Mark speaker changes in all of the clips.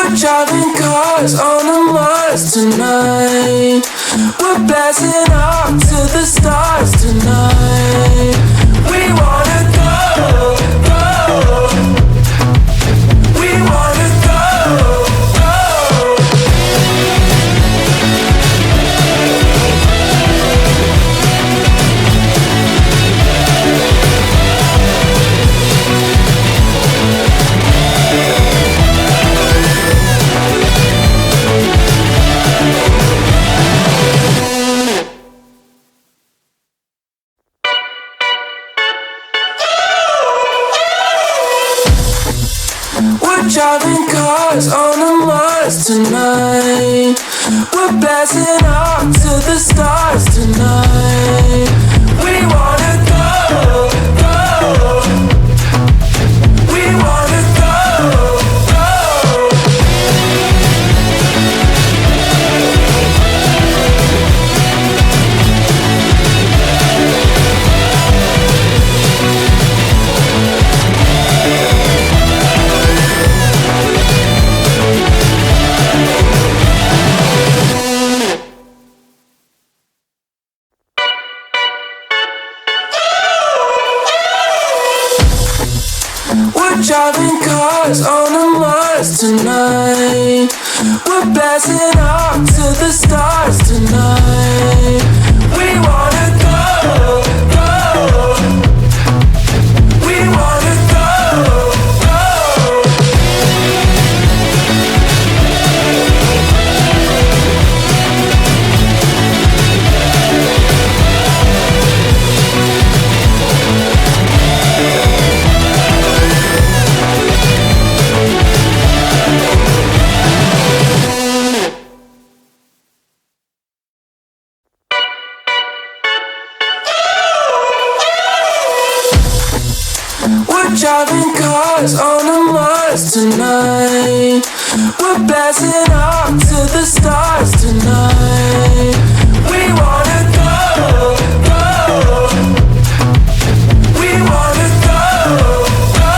Speaker 1: We're driving cars on a Mars tonight. We're blasting up to the stars tonight. We wanna go, go. We wanna go, go. We're driving cars on a Mars tonight. We're blasting up to the stars tonight. We wanna go, go. We wanna go, go. We're driving cars on a Mars tonight. We're blasting up to the stars tonight. We wanna go, go. We wanna go, go. We're driving cars on a Mars tonight. We're blasting up to the stars tonight. We wanna go, go. We wanna go, go.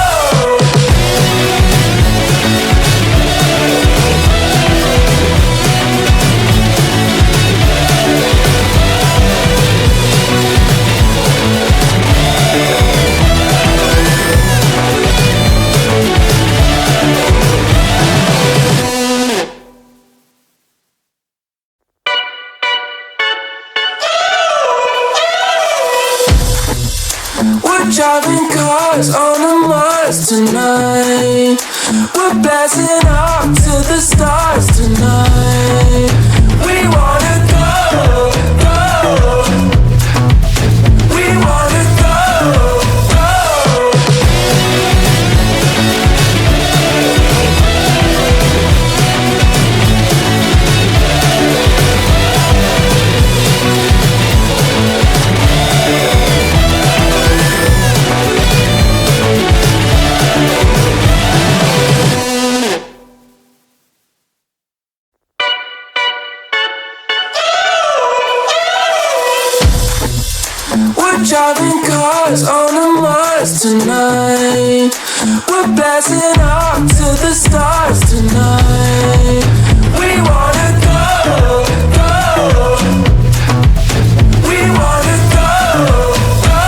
Speaker 1: We're driving cars on a Mars tonight. We're blasting up to the stars tonight. We wanna go, go. We wanna go, go. We're driving cars on a Mars tonight. We're blasting up to the stars tonight. We wanna go, go. We wanna go, go.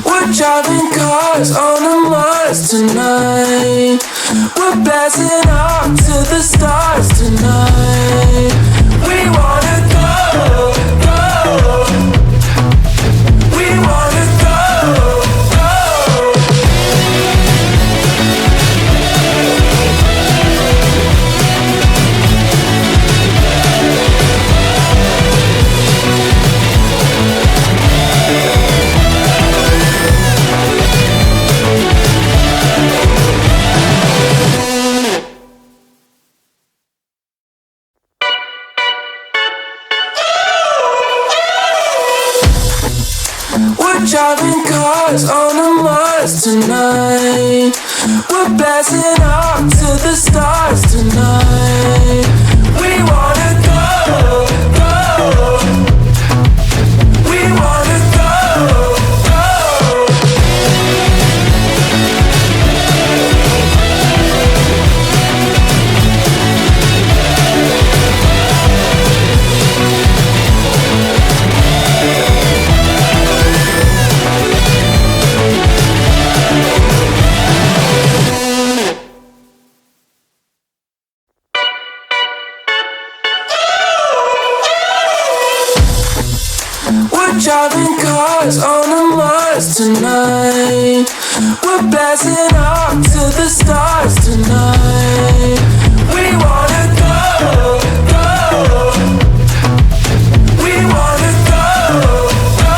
Speaker 1: We're driving cars on a Mars tonight. We're blasting up to the stars tonight. We wanna go, go. We wanna go, go. cars on a Mars tonight. We're blasting off to the stars tonight. We wanna go, go. We wanna go, go. We're driving cars on a Mars tonight. We're blasting off to the stars tonight. We wanna go, go. We wanna go, go.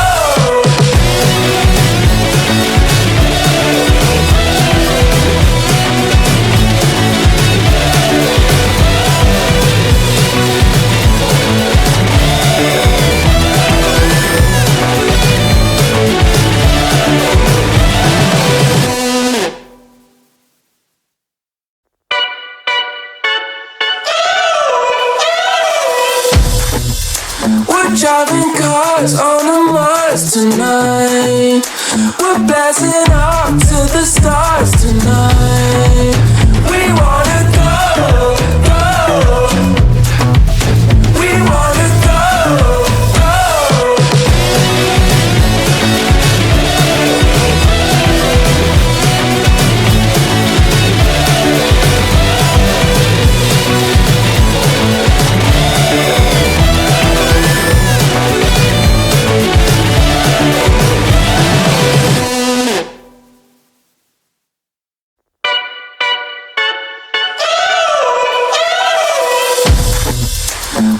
Speaker 1: We're driving cars on a Mars tonight. We're blasting off to the stars tonight. We wanna go, go. We wanna go, go.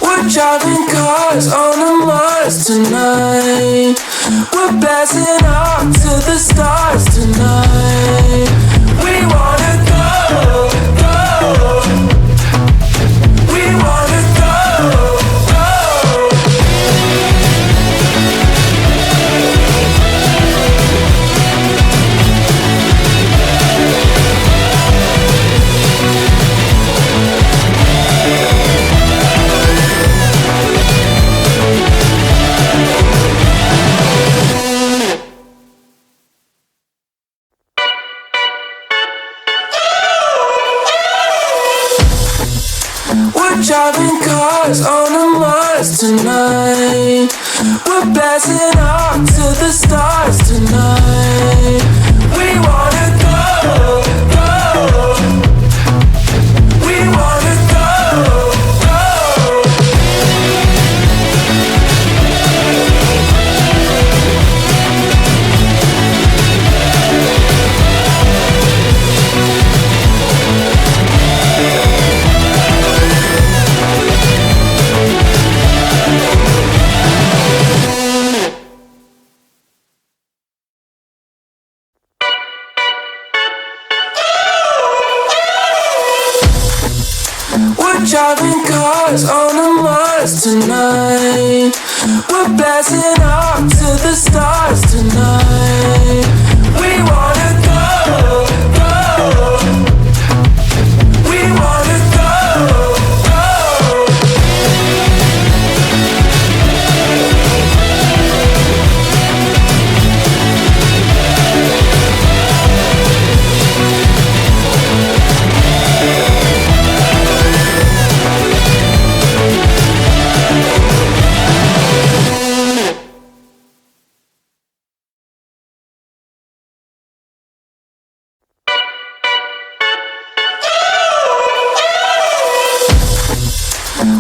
Speaker 1: We're driving cars on a Mars tonight. We're blasting off to the stars tonight. We wanna go, go. We wanna go, go. We're driving cars on a Mars tonight. We're blasting off to the stars tonight. We wanna go, go. We wanna go, go. We're driving cars on a Mars tonight. We're blasting off to the stars tonight. We wanna go, go. We wanna go, go.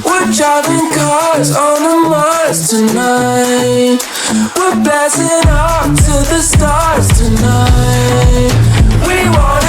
Speaker 1: We're driving cars on a Mars tonight. We're blasting off to the stars tonight. We want